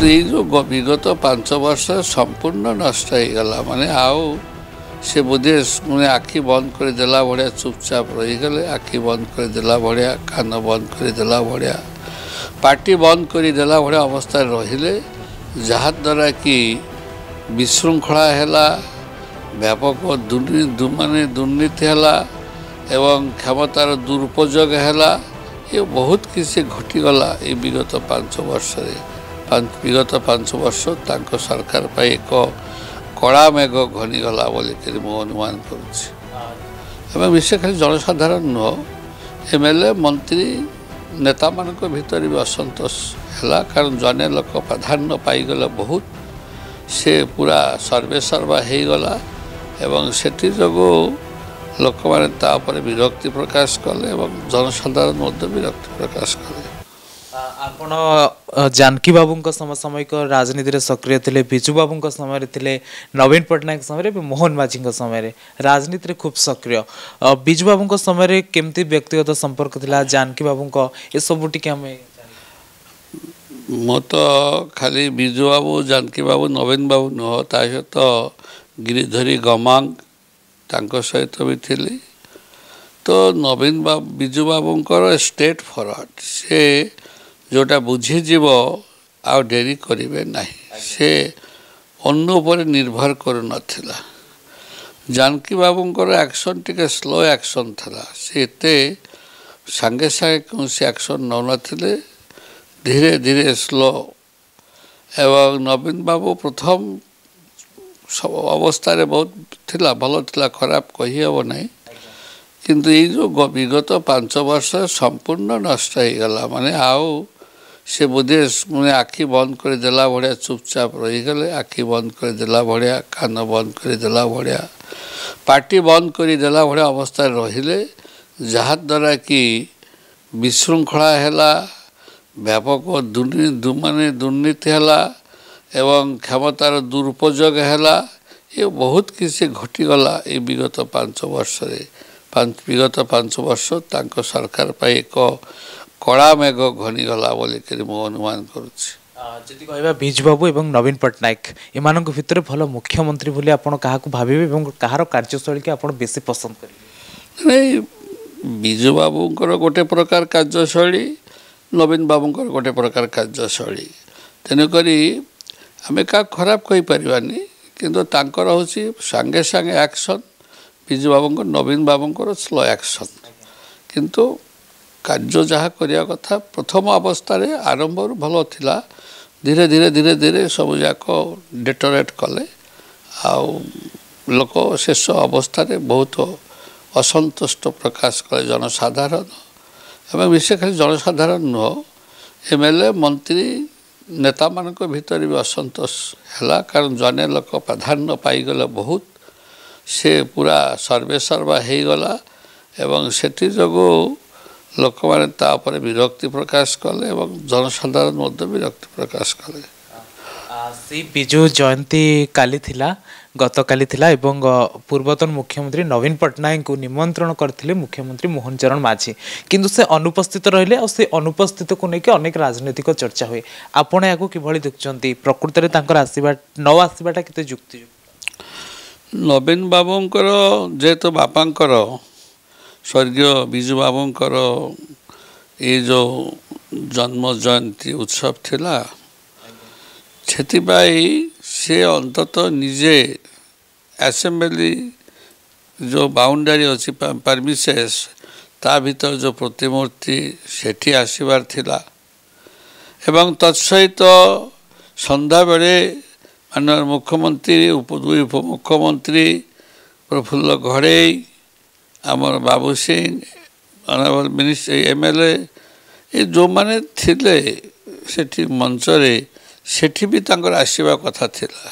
କିନ୍ତୁ ଏଇ ଯେଉଁ ବିଗତ 5 ବର୍ଷ ସମ୍ପୂର୍ଣ୍ଣ ନଷ୍ଟ ହେଇଗଲା। ମାନେ ଆଉ ସେ ବୋଧେ ମାନେ ଆଖି ବନ୍ଦ କରିଦେଲା ଭଳିଆ ଚୁପଚାପ ରହିଗଲେ, ଆଖି ବନ୍ଦ କରିଦେଲା ଭଳିଆ, କାନ ବନ୍ଦ କରିଦେଲା ଭଳିଆ, ପାଟି ବନ୍ଦ କରିଦେଲା ଭଳିଆ ଅବସ୍ଥାରେ ରହିଲେ, ଯାହାଦ୍ୱାରା କି ବିଶୃଙ୍ଖଳା ହେଲା, ବ୍ୟାପକ ଦୁର୍ନୀତି ହେଲା ଏବଂ କ୍ଷମତାର ଦୁରୁପଯୋଗ ହେଲା। ଏ ବହୁତ କିଛି ଘଟିଗଲା ଏଇ ବିଗତ 5 ବର୍ଷରେ। ବିଗତ 5 ବର୍ଷ ତାଙ୍କ ସରକାର ପାଇଁ ଏକ କଳା ମେଘ ଘନିଗଲା ବୋଲିକରି ମୁଁ ଅନୁମାନ କରୁଛି। ଏବଂ ବିଶେଷ ଖାଲି ଜନସାଧାରଣ ନୁହଁ, MLA ମନ୍ତ୍ରୀ ନେତାମାନଙ୍କ ଭିତରେ ବି ଅସନ୍ତୋଷ ହେଲା। କାରଣ ଜଣେ ଲୋକ ପ୍ରାଧାନ୍ୟ ପାଇଗଲେ ବହୁତ, ସେ ପୁରା ସର୍ବେସର୍ବା ହେଇଗଲା ଏବଂ ସେଥିଯୋଗୁଁ ଲୋକମାନେ ତା ଉପରେ ବିରକ୍ତି ପ୍ରକାଶ କଲେ ଏବଂ ଜନସାଧାରଣ ମଧ୍ୟ ବିରକ୍ତି ପ୍ରକାଶ କଲେ। ଆପଣ जानकी बाबूଙ୍କ समसामयिक राजनीति सक्रिय थे, विजु बाबूଙ୍କ समय थे, नवीन पट्टनायक समय मोहन माझी समय राजनीति खूब सक्रिय। विजु बाबूଙ୍କ समय केमती व्यक्तिगत संपर्क था जानकी बाबूଙ୍କ ए सब टी मु तो खाली विजु बाबू, जानकी बाबू, नवीन बाबू नुह, ता सहित गिरिधरी गमांग तांको सहित भी थिली। तो नवीन बाबू विजु बाबूंकर स्टेट फरवर्ड, से जोटा बुझीजीव आ डेरी करेंगे ना, से अन्य पर निर्भर कर नथिला। जानकी बाबूंकर एक्शन टिके स्लो एक्शन था, से एते सांगे सांगे कौन एक्शन नौ नथिले, धीरे धीरे स्लो। एवं नवीन बाबू प्रथम सब अवस्था बहुत थिला, भल थिला, खराब कही हेब नहीं। किंतु ये जो विगत 5 वर्ष संपूर्ण नष्ट होगला। माने आउ से बोधे मैंने आखि बंद करदेला भाया चुपचाप रहीगले, आखि बंद करदेला भाया, कान बंद करदेला भाया, पाटी बंद करदेला भाया अवस्था रहिले, जहाद्वारा कि विशृंखला है, व्यापक दुर्नीति है एवं क्षमतार दुरुपयोग है। ये बहुत किसी घटिगला ये विगत 5 वर्ष विगत 5 वर्ष तांको सरकार पाई एक कला मेघ घनिगला बोलिकरी मु अनुमान करुछि। जदि कहबा विजु बाबू एवं नवीन पट्टनायक एमानक भितर भल मुख्यमंत्री बोली आपण काहाकू भाबिबे एवं कहार कार्यशैली के आपण बेसी पसंद करिबे? नहीं, विजु बाबूंकर गोटे प्रकार कार्यशैली, नवीन बाबूंकर गोटे प्रकार कार्यशैली, तेणुकरी आम क्या खराब कही पारिबानी, किंतु तांकर होछि सांगे सांगे एक्शन, विजु बाबूंकर नवीन बाबूंकर स्लो एक्शन। किंतु कार्य जहाँ करिया कथा प्रथम अवस्था रे आरंभ भल थिला, धीरे धीरे धीरे धीरे सब जाक डेटोरेट कले, आउ लोक शेष अवस्था रे बहुत असंतुष्ट प्रकाश कले जनसाधारण। एवं विशेष खाली जनसाधारण नुह, MLA मंत्री नेता मानक भीतर भी असंतोष है। कारण जने लोक प्राधान्य पाइगले बहुत, से पूरा सर्वेसर्वा होगला एवं सेठी जोगु लोक मैंने तापर विरक्ति प्रकाश कले एवं जनसाधारण मध्य विरक्ति प्रकाश कले। से विजु जयंती काली थिला, गत काली थिला एवं पूर्वतन मुख्यमंत्री नवीन पट्टनायक को निमंत्रण करथिले मुख्यमंत्री मोहन चरण माझी, किंतु से अनुपस्थित रहिले और से अनुपस्थित को लेके अनेक राजनीतिक चर्चा हुए। आपण याको किभली देखचंती? प्रकृति रे तांकर आसीबा न आसीबाटा केते युक्ति? नवीन बाबूंकर जेहेतु बापांकर स्वर्गीय विजु बाबूंकर ये जो जन्म जयंती उत्सव थिला, सेथिपाई से अंततः निजे असेंबली जो बाउंडारी अच्छी परमिसेस ता भीतर जो प्रतिमूर्ति सेठी आसबार थिला एवं तत्सहित संध्या बेले माननीय मुख्यमंत्री दुई उपमुख्यमंत्री प्रफुल्ल घड़ई, आमर Babu Singh, honourable minister MLA ये जो माने थिले सेठी मंचरे सेठी भी तांकर आसीबा कथा थिला।